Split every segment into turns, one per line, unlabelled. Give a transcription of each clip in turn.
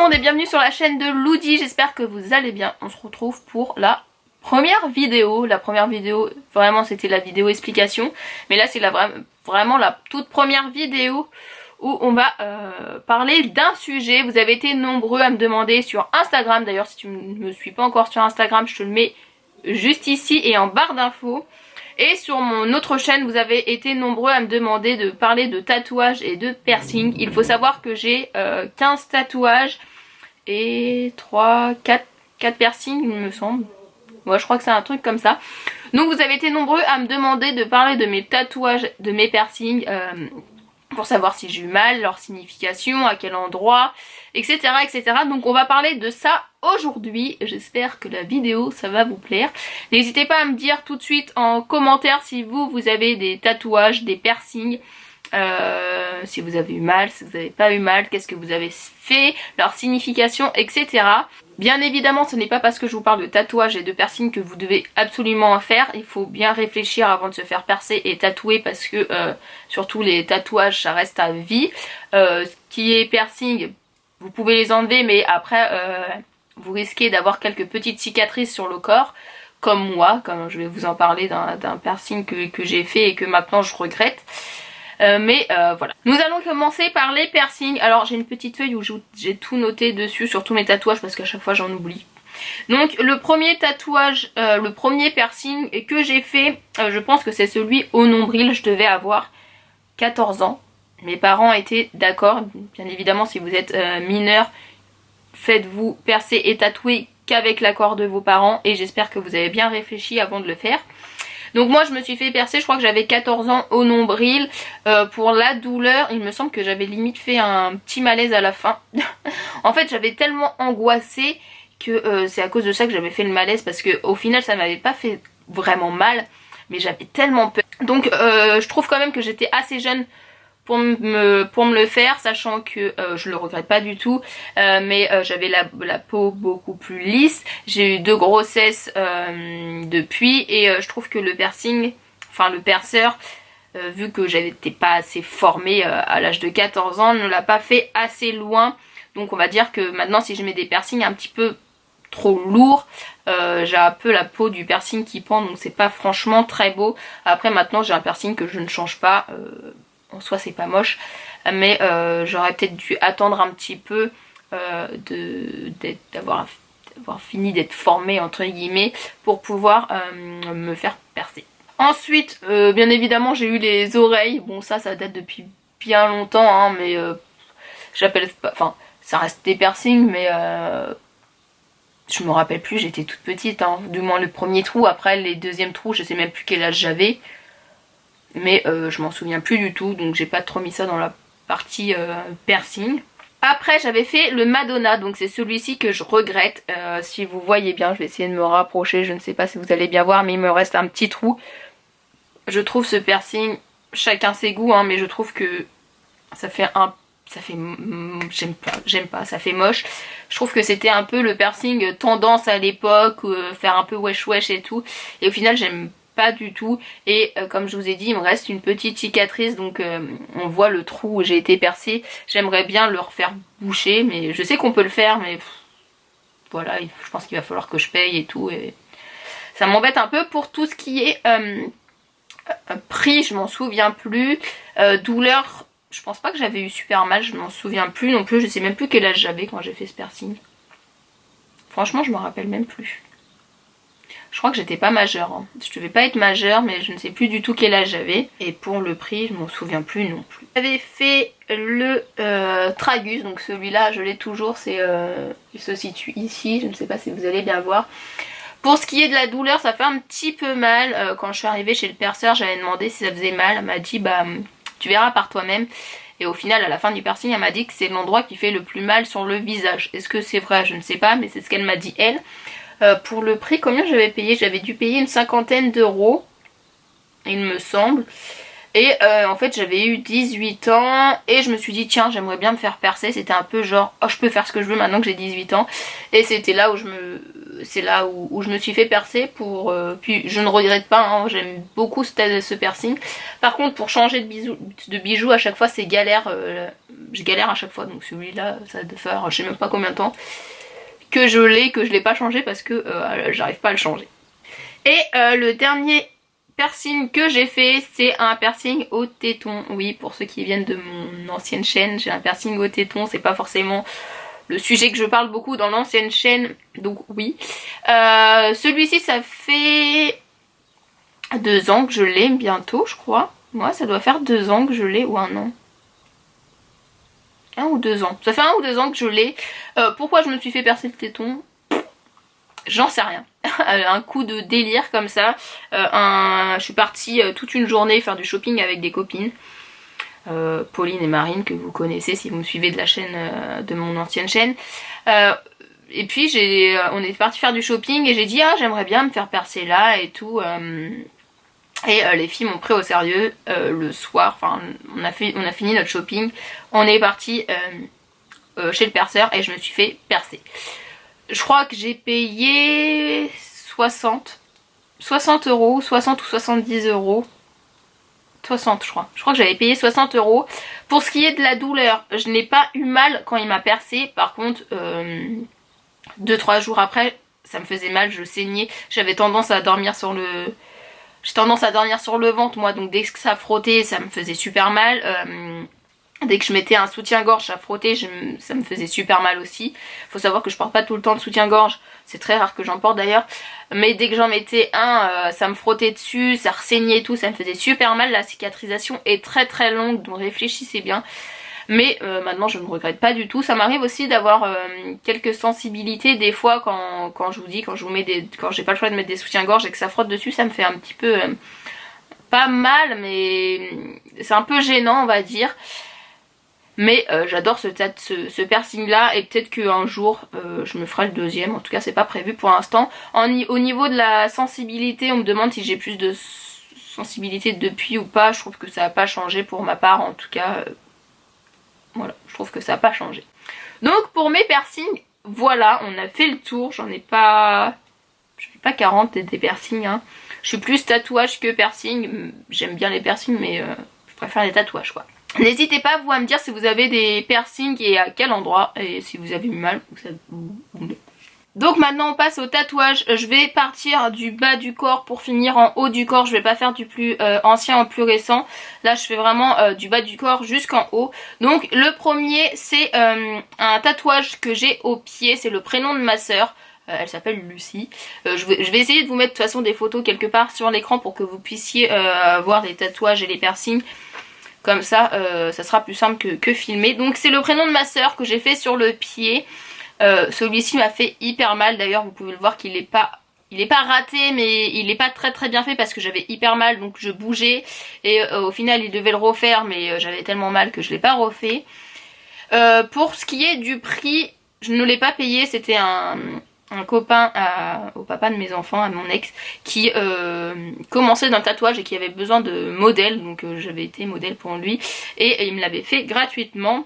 monde et bienvenue sur la chaîne de Loudi, j'espère que vous allez bien. On se retrouve pour la première vidéo. La première vidéo, vraiment c'était la vidéo explication. Mais là c'est vraiment la toute première vidéo où on va parler d'un sujet. Vous avez été nombreux à me demander sur Instagram. D'ailleurs si tu ne me suis pas encore sur Instagram, je te le mets juste ici et en barre d'infos. Et sur mon autre chaîne, vous avez été nombreux à me demander de parler de tatouages et de piercing. Il faut savoir que j'ai 15 tatouages et 4 piercings, il me semble. Ouais, je crois que c'est un truc comme ça. Donc vous avez été nombreux à me demander de parler de mes tatouages, de mes piercings, pour savoir si j'ai eu mal, leur signification, à quel endroit, etc. etc. Donc on va parler de ça aujourd'hui. J'espère que la vidéo ça va vous plaire. N'hésitez pas à me dire tout de suite en commentaire si vous avez des tatouages, des piercings, si vous avez eu mal, si vous n'avez pas eu mal, qu'est-ce que vous avez fait, leur signification, etc. Bien évidemment ce n'est pas parce que je vous parle de tatouage et de piercing que vous devez absolument en faire. Il faut bien réfléchir avant de se faire percer et tatouer parce que surtout les tatouages ça reste à vie. Ce qui est piercing, vous pouvez les enlever mais après vous risquez d'avoir quelques petites cicatrices sur le corps. Comme moi, comme je vais vous en parler d'un piercing que j'ai fait et que maintenant je regrette. Voilà. Nous allons commencer par les piercings. Alors j'ai une petite feuille où j'ai tout noté dessus sur tous mes tatouages parce qu'à chaque fois j'en oublie. Donc le premier tatouage, le premier piercing que j'ai fait, je pense que c'est celui au nombril. Je devais avoir 14 ans. Mes parents étaient d'accord. Bien évidemment si vous êtes mineur, faites-vous percer et tatouer qu'avec l'accord de vos parents. Et j'espère que vous avez bien réfléchi avant de le faire. Donc moi je me suis fait percer, je crois que j'avais 14 ans au nombril. Pour la douleur, il me semble que j'avais limite fait un petit malaise à la fin. En fait j'avais tellement angoissé que c'est à cause de ça que j'avais fait le malaise. Parce que au final ça m'avait pas fait vraiment mal, mais j'avais tellement peur. Donc je trouve quand même que j'étais assez jeune pour me le faire, sachant que je le regrette pas du tout, mais j'avais la peau beaucoup plus lisse. J'ai eu 2 grossesses depuis et je trouve que le piercing, enfin le perceur, vu que j'étais pas assez formée à l'âge de 14 ans, ne l'a pas fait assez loin. Donc on va dire que maintenant si je mets des piercings un petit peu trop lourds, j'ai un peu la peau du piercing qui pend, donc c'est pas franchement très beau. Après maintenant j'ai un piercing que je ne change pas. En soi c'est pas moche, mais j'aurais peut-être dû attendre un petit peu d'avoir fini d'être formée entre guillemets pour pouvoir me faire percer. Ensuite bien évidemment j'ai eu les oreilles. Bon ça date depuis bien longtemps hein, mais j'appelle pas, enfin ça reste des piercings mais je me rappelle plus, j'étais toute petite hein, du moins le premier trou. Après les deuxièmes trous je sais même plus quel âge j'avais. Mais je m'en souviens plus du tout, donc j'ai pas trop mis ça dans la partie piercing. Après j'avais fait le Madonna, donc c'est celui-ci que je regrette. Si vous voyez bien, je vais essayer de me rapprocher, je ne sais pas si vous allez bien voir, mais il me reste un petit trou. Je trouve ce piercing, chacun ses goûts, hein, mais je trouve que j'aime pas, ça fait moche. Je trouve que c'était un peu le piercing tendance à l'époque, faire un peu wesh wesh et tout. Et au final j'aime pas du tout. Et comme je vous ai dit, il me reste une petite cicatrice, donc on voit le trou où j'ai été percée. J'aimerais bien le refaire boucher, mais je sais qu'on peut le faire, mais voilà, je pense qu'il va falloir que je paye et tout. Et ça m'embête un peu. Pour tout ce qui est prix, je m'en souviens plus. Douleur, je pense pas que j'avais eu super mal, je m'en souviens plus non plus. Je sais même plus quel âge j'avais quand j'ai fait ce piercing. Franchement, je me rappelle même plus. Je crois que j'étais pas majeure, hein. Je devais pas être majeure, mais je ne sais plus du tout quel âge j'avais. Et pour le prix, je m'en souviens plus non plus. J'avais fait le tragus, donc celui-là je l'ai toujours, il se situe ici, je ne sais pas si vous allez bien voir. Pour ce qui est de la douleur, ça fait un petit peu mal. Quand je suis arrivée chez le perceur, j'avais demandé si ça faisait mal. Elle m'a dit bah tu verras par toi-même. Et au final, à la fin du piercing, elle m'a dit que c'est l'endroit qui fait le plus mal sur le visage. Est-ce que c'est vrai? Je ne sais pas, mais c'est ce qu'elle m'a dit elle. Pour le prix, combien j'avais payé? J'avais dû payer une 50aine d'euros, il me semble. Et en fait j'avais eu 18 ans et je me suis dit tiens j'aimerais bien me faire percer. C'était un peu genre oh je peux faire ce que je veux maintenant que j'ai 18 ans. Et c'était là où c'est là où je me suis fait percer pour puis je ne regrette pas, hein, j'aime beaucoup ce piercing. Par contre pour changer de bijoux à chaque fois c'est galère, je galère à chaque fois. Donc celui-là ça doit faire je sais même pas combien de temps que je l'ai pas changé parce que j'arrive pas à le changer. Et le dernier piercing que j'ai fait, c'est un piercing au téton. Oui, pour ceux qui viennent de mon ancienne chaîne, j'ai un piercing au téton. C'est pas forcément le sujet que je parle beaucoup dans l'ancienne chaîne, donc oui. Celui-ci, ça fait 2 ans que je l'ai bientôt, je crois. Moi, ça doit faire 2 ans que je l'ai, ou 1 an. 1 ou 2 ans. Ça fait 1 ou 2 ans que je l'ai. Pourquoi je me suis fait percer le téton? J'en sais rien. Un coup de délire comme ça. Je suis partie toute une journée faire du shopping avec des copines. Pauline et Marine que vous connaissez si vous me suivez de la chaîne, de mon ancienne chaîne. Et puis on est parti faire du shopping et j'ai dit ah j'aimerais bien me faire percer là et tout. Et les filles m'ont pris au sérieux le soir. Enfin on a fini notre shopping. On est parti chez le perceur et je me suis fait percer. Je crois que j'ai payé 60 euros, 60 ou 70 euros. 60 je crois. Je crois que j'avais payé 60 euros. Pour ce qui est de la douleur, je n'ai pas eu mal quand il m'a percé. Par contre, 2-3 jours après, ça me faisait mal, je saignais. J'avais tendance à dormir sur le... J'ai tendance à dormir sur le ventre moi, donc dès que ça frottait, ça me faisait super mal. Dès que je mettais un soutien-gorge à frotter, ça me faisait super mal aussi. Faut savoir que je porte pas tout le temps de soutien-gorge, c'est très rare que j'en porte d'ailleurs. Mais dès que j'en mettais un, ça me frottait dessus, ça ressaignait et tout, ça me faisait super mal. La cicatrisation est très très longue, donc réfléchissez bien. Mais maintenant je ne regrette pas du tout. Ça m'arrive aussi d'avoir quelques sensibilités des fois quand je vous dis, quand j'ai pas le choix de mettre des soutiens-gorge et que ça frotte dessus, ça me fait un petit peu... pas mal, mais c'est un peu gênant on va dire. Mais j'adore ce piercing là et peut-être qu'un jour je me ferai le deuxième. En tout cas c'est pas prévu pour l'instant. Au niveau de la sensibilité, on me demande si j'ai plus de sensibilité depuis ou pas. Je trouve que ça n'a pas changé pour ma part en tout cas. Voilà, je trouve que ça n'a pas changé. Donc pour mes piercings, voilà, on a fait le tour. J'en ai pas 40 des piercings, hein. Je suis plus tatouage que piercing. J'aime bien les piercings mais je préfère les tatouages quoi. N'hésitez pas vous à me dire si vous avez des piercings et à quel endroit et si vous avez eu mal ou non. Donc maintenant on passe au tatouage. Je vais partir du bas du corps pour finir en haut du corps. Je vais pas faire du plus ancien au plus récent. Là je fais vraiment du bas du corps jusqu'en haut. Donc le premier c'est un tatouage que j'ai au pied. C'est le prénom de ma soeur. Elle s'appelle Lucie. Je vais essayer de vous mettre de toute façon des photos quelque part sur l'écran pour que vous puissiez voir les tatouages et les piercings. Comme ça, ça sera plus simple que filmer. Donc c'est le prénom de ma soeur que j'ai fait sur le pied. Celui-ci m'a fait hyper mal. D'ailleurs, vous pouvez le voir qu'il est pas raté, mais il est pas très très bien fait parce que j'avais hyper mal. Donc je bougeais et au final, il devait le refaire, mais j'avais tellement mal que je l'ai pas refait. Pour ce qui est du prix, je ne l'ai pas payé. C'était un copain au papa de mes enfants, à mon ex, qui commençait dans le tatouage et qui avait besoin de modèle, donc j'avais été modèle pour lui et il me l'avait fait gratuitement.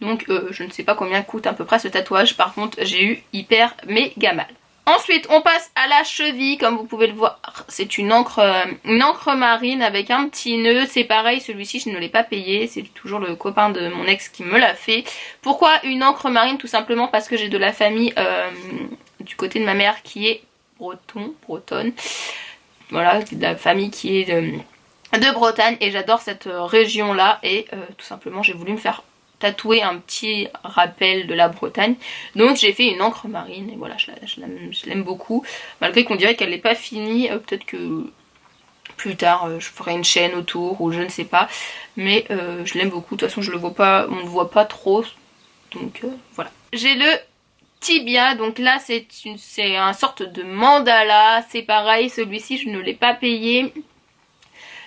Donc je ne sais pas combien coûte à peu près ce tatouage, par contre j'ai eu hyper méga mal. Ensuite on passe à la cheville, comme vous pouvez le voir c'est une encre marine avec un petit nœud. C'est pareil, celui-ci je ne l'ai pas payé, c'est toujours le copain de mon ex qui me l'a fait. Pourquoi une encre marine? Tout simplement parce que j'ai de la famille du côté de ma mère qui est bretonne. Voilà, de la famille qui est de Bretagne et j'adore cette région là et tout simplement j'ai voulu me faire tatouer un petit rappel de la Bretagne. Donc j'ai fait une encre marine et voilà, je l'aime beaucoup. Malgré qu'on dirait qu'elle n'est pas finie, peut-être que plus tard je ferai une chaîne autour ou je ne sais pas. Mais je l'aime beaucoup, de toute façon je le vois pas, on ne voit pas trop. Donc voilà. J'ai le tibia, donc là c'est un sorte de mandala. C'est pareil, celui-ci je ne l'ai pas payé.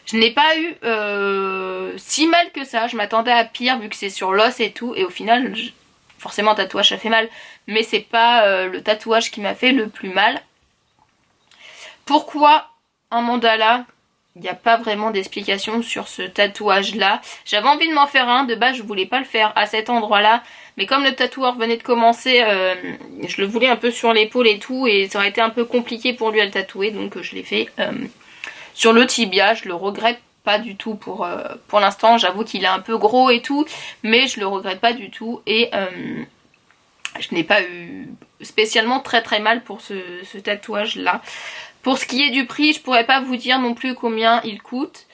Je n'ai pas eu si mal que ça, je m'attendais à pire vu que c'est sur l'os et tout. Et au final, forcément tatouage ça fait mal, mais c'est pas le tatouage qui m'a fait le plus mal. Pourquoi un mandala? il n'y a pas vraiment d'explication sur ce tatouage là. J'avais envie de m'en faire un, de base je voulais pas le faire à cet endroit là, mais comme le tatoueur venait de commencer, je le voulais un peu sur l'épaule et tout, et ça aurait été un peu compliqué pour lui à le tatouer, donc je l'ai fait sur le tibia. Je le regrette pas du tout pour l'instant, j'avoue qu'il est un peu gros et tout, mais je le regrette pas du tout, et je n'ai pas eu spécialement très mal pour ce tatouage là. Pour ce qui est du prix, je pourrais pas vous dire non plus combien il coûte,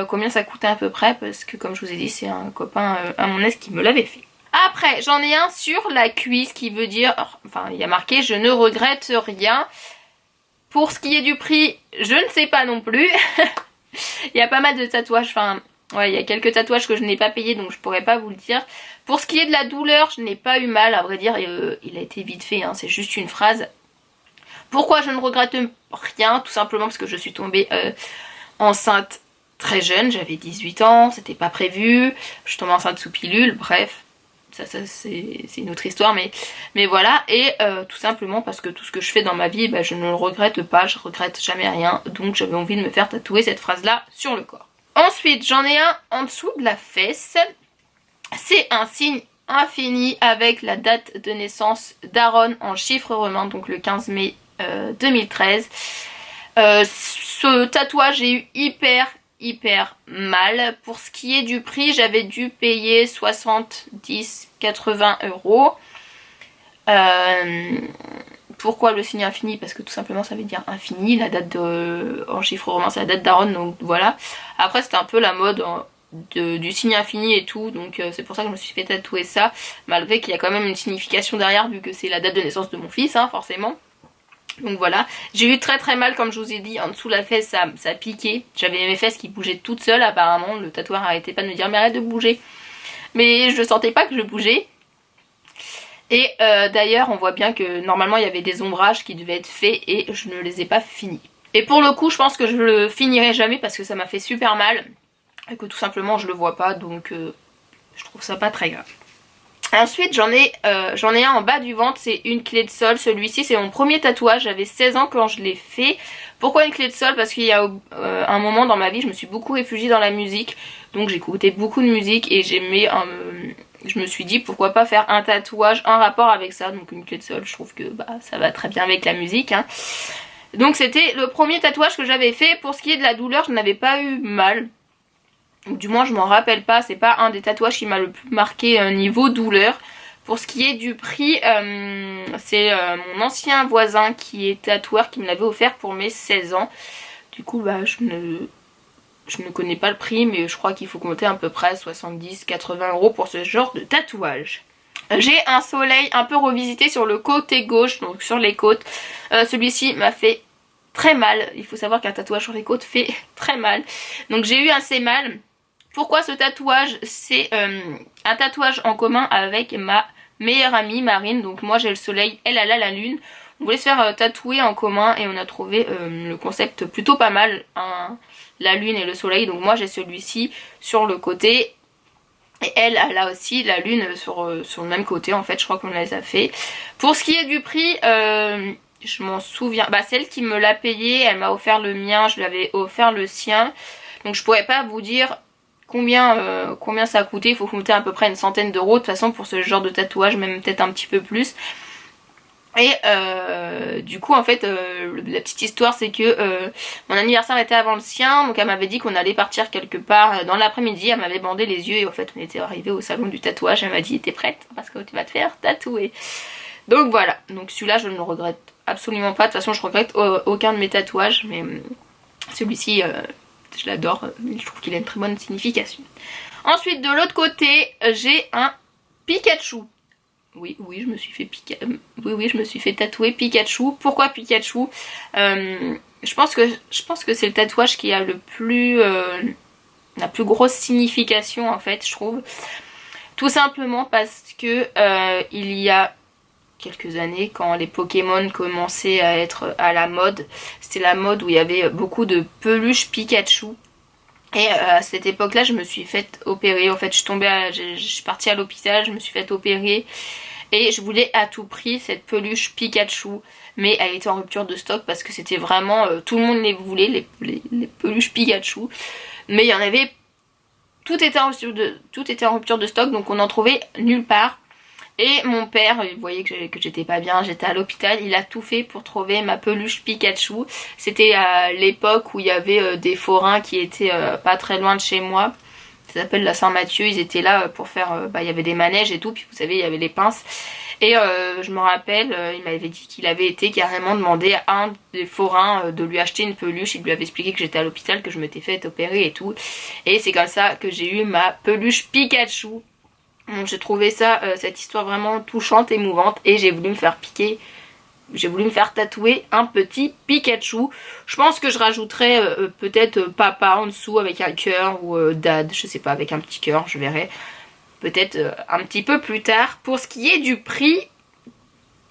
combien ça coûtait à peu près, parce que comme je vous ai dit, c'est un copain à mon ex qui me l'avait fait. Après, j'en ai un sur la cuisse qui veut dire, enfin il y a marqué je ne regrette rien. Pour ce qui est du prix, je ne sais pas non plus. Il y a pas mal de tatouages, enfin ouais, il y a quelques tatouages que je n'ai pas payés, donc je pourrais pas vous le dire. Pour ce qui est de la douleur, je n'ai pas eu mal, à vrai dire, il a été vite fait, hein, c'est juste une phrase. Pourquoi je ne regrette rien? Tout simplement parce que je suis tombée enceinte très jeune, j'avais 18 ans, c'était pas prévu, je suis tombée enceinte sous pilule, bref, ça c'est une autre histoire, mais voilà, et tout simplement parce que tout ce que je fais dans ma vie, bah, je ne le regrette pas, je regrette jamais rien, donc j'avais envie de me faire tatouer cette phrase là sur le corps. Ensuite, j'en ai un en dessous de la fesse, c'est un signe infini avec la date de naissance d'Aaron en chiffres romains, donc le 15 mai 2013. Ce tatouage, j'ai eu hyper mal. Pour ce qui est du prix, j'avais dû payer 70-80 euros. Pourquoi le signe infini? Parce que tout simplement ça veut dire infini, la date en chiffres romains c'est la date d'Aaron, donc voilà. Après c'était un peu la mode du signe infini et tout, donc c'est pour ça que je me suis fait tatouer ça, malgré qu'il y a quand même une signification derrière vu que c'est la date de naissance de mon fils, hein, forcément. Donc voilà, j'ai eu très mal, comme je vous ai dit, en dessous de la fesse ça piquait, j'avais mes fesses qui bougeaient toutes seules apparemment, le tatoueur arrêtait pas de me dire mais arrête de bouger, mais je sentais pas que je bougeais. Et d'ailleurs on voit bien que normalement il y avait des ombrages qui devaient être faits et je ne les ai pas finis. Et pour le coup je pense que je le finirai jamais parce que ça m'a fait super mal et que tout simplement je le vois pas, donc je trouve ça pas très grave. Ensuite j'en ai un en bas du ventre, c'est une clé de sol. Celui-ci c'est mon premier tatouage, j'avais 16 ans quand je l'ai fait. Pourquoi une clé de sol? Parce qu'il y a un moment dans ma vie je me suis beaucoup réfugiée dans la musique, donc j'écoutais beaucoup de musique et j'aimais je me suis dit pourquoi pas faire un tatouage en rapport avec ça, donc une clé de sol, je trouve que bah, ça va très bien avec la musique, hein. Donc c'était le premier tatouage que j'avais fait. Pour ce qui est de la douleur, je n'avais pas eu mal, ou du moins je m'en rappelle pas, c'est pas un des tatouages qui m'a le plus marqué niveau douleur. Pour ce qui est du prix, c'est mon ancien voisin qui est tatoueur qui me l'avait offert pour mes 16 ans. Du coup bah je ne connais pas le prix, mais je crois qu'il faut compter à peu près 70-80 euros pour ce genre de tatouage. J'ai un soleil un peu revisité sur le côté gauche, donc sur les côtes. Celui-ci m'a fait très mal. Il faut savoir qu'un tatouage sur les côtes fait très mal. Donc j'ai eu assez mal. Pourquoi ce tatouage? C'est un tatouage en commun avec ma meilleure amie Marine. Donc moi j'ai le soleil, elle a la lune. On voulait se faire tatouer en commun et on a trouvé le concept plutôt pas mal, hein, la lune et le soleil. Donc moi j'ai celui-ci sur le côté et elle a aussi la lune sur le même côté, en fait je crois qu'on les a fait. Pour ce qui est du prix, je m'en souviens, bah celle qui me l'a payé, elle m'a offert le mien, je lui avais offert le sien, donc je pourrais pas vous dire combien ça a coûté. Il faut compter à peu près une centaine d'euros de toute façon pour ce genre de tatouage, même peut-être un petit peu plus. Et du coup en fait la petite histoire c'est que mon anniversaire était avant le sien, donc elle m'avait dit qu'on allait partir quelque part dans l'après-midi, elle m'avait bandé les yeux et en fait on était arrivé au salon du tatouage, elle m'a dit t'es prête parce que tu vas te faire tatouer. Donc voilà, donc celui-là je ne le regrette absolument pas, de toute façon je regrette aucun de mes tatouages, mais celui-ci je l'adore, je trouve qu'il a une très bonne signification. Ensuite de l'autre côté j'ai un Pikachu. Oui, je me suis fait je me suis fait tatouer Pikachu. Pourquoi Pikachu? Je pense que c'est le tatouage qui a la plus grosse signification en fait, je trouve. Tout simplement parce que il y a quelques années, quand les Pokémon commençaient à être à la mode, c'était la mode où il y avait beaucoup de peluches Pikachu. Et à cette époque là je me suis fait opérer, en fait je suis partie à l'hôpital, je me suis fait opérer et je voulais à tout prix cette peluche Pikachu. mais elle était en rupture de stock parce que c'était vraiment, tout le monde les voulait, les peluches Pikachu, mais il y en avait, tout était en rupture de stock, donc on n'en trouvait nulle part. Et mon père, il voyait que j'étais pas bien, j'étais à l'hôpital, il a tout fait pour trouver ma peluche Pikachu. C'était à l'époque où il y avait des forains qui étaient pas très loin de chez moi. Ça s'appelle la Saint-Mathieu, ils étaient là pour faire, il y avait des manèges et tout, puis vous savez il y avait les pinces. Et je me rappelle, il m'avait dit qu'il avait été carrément demandé à un des forains de lui acheter une peluche. Il lui avait expliqué que j'étais à l'hôpital, que je m'étais fait opérer et tout. Et c'est comme ça que j'ai eu ma peluche Pikachu. Donc j'ai trouvé ça, cette histoire vraiment touchante, émouvante, et j'ai voulu me faire piquer, j'ai voulu me faire tatouer un petit Pikachu. Je pense que je rajouterai peut-être papa en dessous avec un cœur, ou dad, je sais pas, avec un petit cœur, je verrai. Peut-être un petit peu plus tard. Pour ce qui est du prix,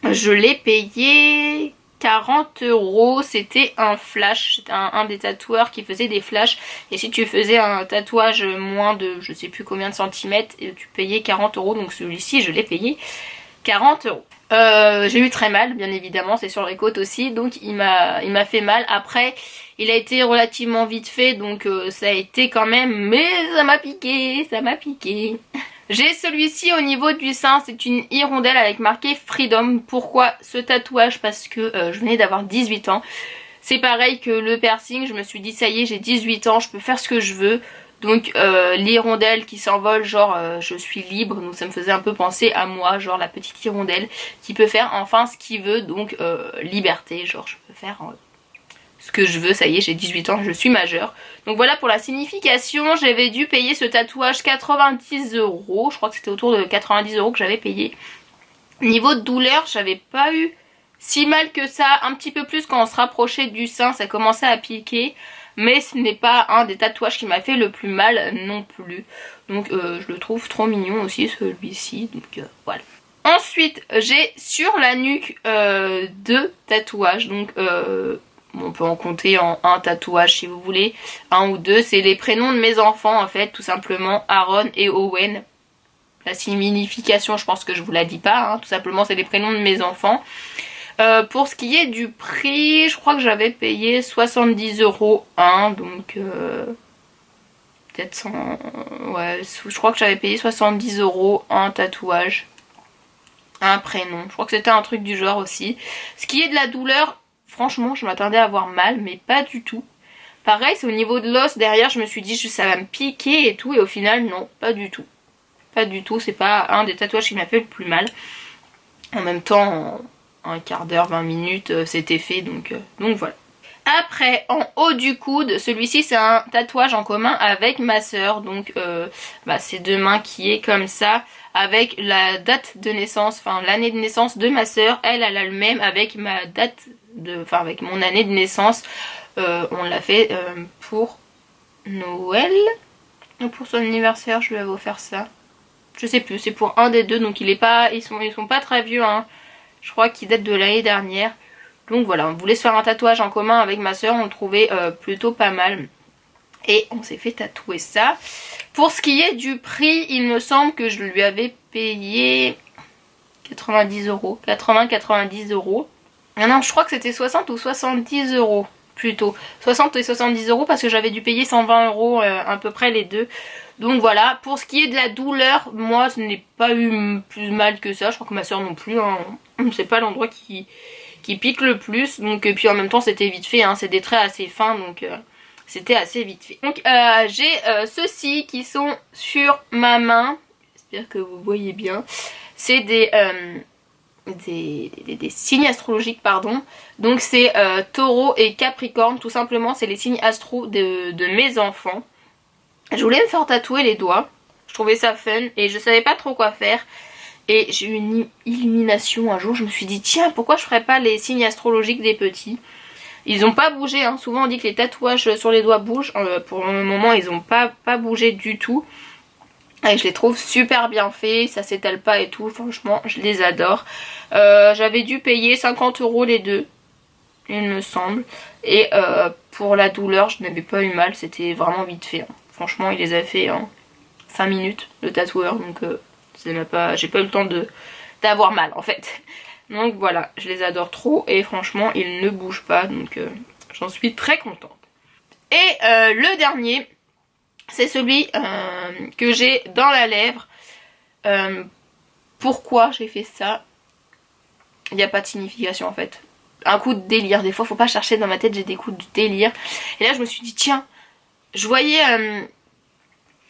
je l'ai payé 40 €, c'était un flash, c'était un des tatoueurs qui faisait des flashs, et si tu faisais un tatouage moins de je sais plus combien de centimètres, tu payais 40 €, donc celui-ci je l'ai payé 40 €. J'ai eu très mal, bien évidemment, c'est sur les côtes aussi, donc il m'a fait mal. Après il a été relativement vite fait, donc ça a été quand même, mais ça m'a piqué, ça m'a piqué. J'ai celui-ci au niveau du sein, c'est une hirondelle avec marqué Freedom. Pourquoi ce tatouage? Parce que je venais d'avoir 18 ans. C'est pareil que le piercing, je me suis dit ça y est, j'ai 18 ans, je peux faire ce que je veux. Donc l'hirondelle qui s'envole, genre je suis libre, donc ça me faisait un peu penser à moi, genre la petite hirondelle qui peut faire enfin ce qu'il veut, donc liberté, genre je peux faire ce que je veux, ça y est, j'ai 18 ans, je suis majeure. Donc voilà pour la signification, j'avais dû payer ce tatouage 90 €, je crois que c'était autour de 90 € que j'avais payé. Niveau de douleur, j'avais pas eu si mal que ça, un petit peu plus quand on se rapprochait du sein, ça commençait à piquer. Mais ce n'est pas un des tatouages qui m'a fait le plus mal non plus. Donc je le trouve trop mignon aussi celui-ci, donc voilà. Ensuite, j'ai sur la nuque 2 tatouages, donc on peut en compter en un tatouage si vous voulez, un ou deux. C'est les prénoms de mes enfants en fait, tout simplement, Aaron et Owen. La signification, je pense que je vous la dis pas, hein. Tout simplement c'est les prénoms de mes enfants. Pour ce qui est du prix, je crois que j'avais payé 70 € un, donc peut-être 100... Ouais, je crois que j'avais payé 70 € un tatouage, un prénom. Je crois que c'était un truc du genre aussi. Ce qui est de la douleur, franchement, je m'attendais à avoir mal, mais pas du tout. Pareil, c'est au niveau de l'os, derrière, je me suis dit ça va me piquer et tout, et au final, non, pas du tout. Pas du tout, c'est pas un des tatouages qui m'a fait le plus mal. En même temps, un quart d'heure, 20 minutes, c'était fait, donc voilà. Après, en haut du coude, celui-ci c'est un tatouage en commun avec ma soeur, donc c'est deux mains qui est comme ça, avec la date de naissance, enfin l'année de naissance de ma soeur. Elle a le même avec ma date de, enfin avec mon année de naissance. On l'a fait pour Noël ou pour son anniversaire, je lui avais offert ça. Je sais plus, c'est pour un des deux, donc ils sont pas très vieux, hein. Je crois qu'ils datent de l'année dernière. Donc voilà, on voulait se faire un tatouage en commun avec ma soeur, on le trouvait plutôt pas mal. Et on s'est fait tatouer ça. Pour ce qui est du prix, il me semble que je lui avais payé 90 €. 80-90 €. Ah non, je crois que c'était 60 ou 70 € plutôt. 60 et 70 € parce que j'avais dû payer 120 € à peu près les deux. Donc voilà, pour ce qui est de la douleur, moi je n'ai pas eu plus mal que ça. Je crois que ma soeur non plus, hein. C'est pas l'endroit qui pique le plus. Donc, et puis en même temps c'était vite fait, hein. C'est des traits assez fins, donc c'était assez vite fait. Donc j'ai ceux-ci qui sont sur ma main. J'espère que vous voyez bien. C'est des signes astrologiques, pardon. Donc c'est Taureau et Capricorne, tout simplement. C'est les signes astro de mes enfants. Je voulais me faire tatouer les doigts. Je trouvais ça fun et je savais pas trop quoi faire. Et j'ai eu une illumination un jour. Je me suis dit tiens, pourquoi je ferais pas les signes astrologiques des petits. Ils ont pas bougé, hein. Souvent on dit que les tatouages sur les doigts bougent. Pour le moment ils ont pas bougé du tout. Et je les trouve super bien faits, ça s'étale pas et tout, franchement je les adore. J'avais dû payer 50 € les deux, il me semble. Et pour la douleur je n'avais pas eu mal, c'était vraiment vite fait, hein. Franchement il les a fait en 5 minutes le tatoueur, donc j'ai pas eu le temps d'avoir mal en fait. Donc voilà, je les adore trop et franchement ils ne bougent pas, donc j'en suis très contente. Et le dernier, c'est celui que j'ai dans la lèvre. Pourquoi j'ai fait ça? Il n'y a pas de signification en fait. Un coup de délire, des fois faut pas chercher, dans ma tête j'ai des coups de délire. Et là je me suis dit tiens, je voyais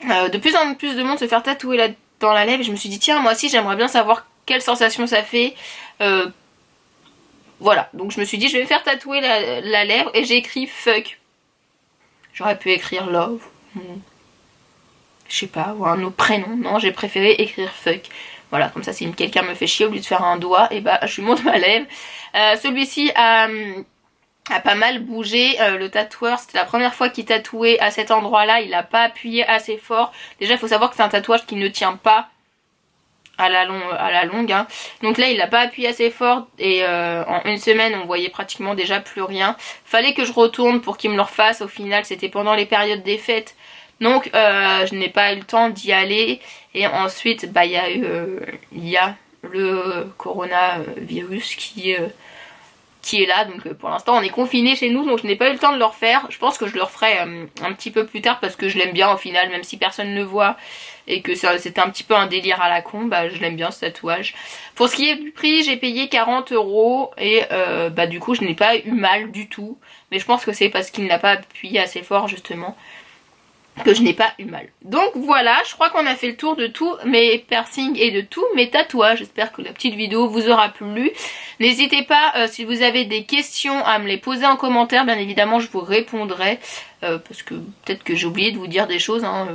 de plus en plus de monde se faire tatouer dans la lèvre et je me suis dit tiens moi aussi j'aimerais bien savoir quelle sensation ça fait. Voilà, donc je me suis dit je vais me faire tatouer la lèvre et j'ai écrit fuck. J'aurais pu écrire love, je sais pas, ou un autre prénom. Non, j'ai préféré écrire fuck. Voilà, comme ça si quelqu'un me fait chier, au lieu de faire un doigt, et bah je lui montre ma lèvre. Celui-ci a pas mal bougé. Le tatoueur, c'était la première fois qu'il tatouait à cet endroit là, il a pas appuyé assez fort. Déjà il faut savoir que c'est un tatouage qui ne tient pas à la longue hein. Donc là il n'a pas appuyé assez fort et en une semaine on voyait pratiquement déjà plus rien. Fallait que je retourne pour qu'il me le refasse. Au final c'était pendant les périodes des fêtes, donc je n'ai pas eu le temps d'y aller. Et ensuite bah il y a le coronavirus qui est là, donc pour l'instant on est confiné chez nous, donc je n'ai pas eu le temps de le refaire. Je pense que je le referai un petit peu plus tard parce que je l'aime bien au final, même si personne ne voit et que c'était un petit peu un délire à la con, bah je l'aime bien ce tatouage. Pour ce qui est du prix, j'ai payé 40 € et bah du coup je n'ai pas eu mal du tout, mais je pense que c'est parce qu'il n'a pas appuyé assez fort justement que je n'ai pas eu mal. Donc voilà, je crois qu'on a fait le tour de tous mes piercings et de tous mes tatouages. J'espère que la petite vidéo vous aura plu. N'hésitez pas, si vous avez des questions, à me les poser en commentaire. Bien évidemment, je vous répondrai. Parce que peut-être que j'ai oublié de vous dire des choses. Hein,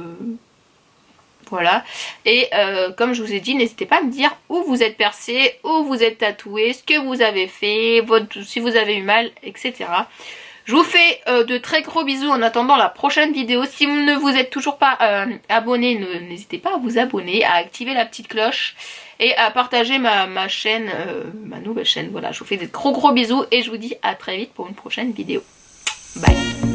voilà. Et comme je vous ai dit, n'hésitez pas à me dire où vous êtes percé, où vous êtes tatoué, ce que vous avez fait, si vous avez eu mal, etc. Je vous fais de très gros bisous en attendant la prochaine vidéo. Si vous ne vous êtes toujours pas abonné, n'hésitez pas à vous abonner, à activer la petite cloche et à partager ma chaîne, ma nouvelle chaîne. Voilà, je vous fais de gros bisous et je vous dis à très vite pour une prochaine vidéo. Bye.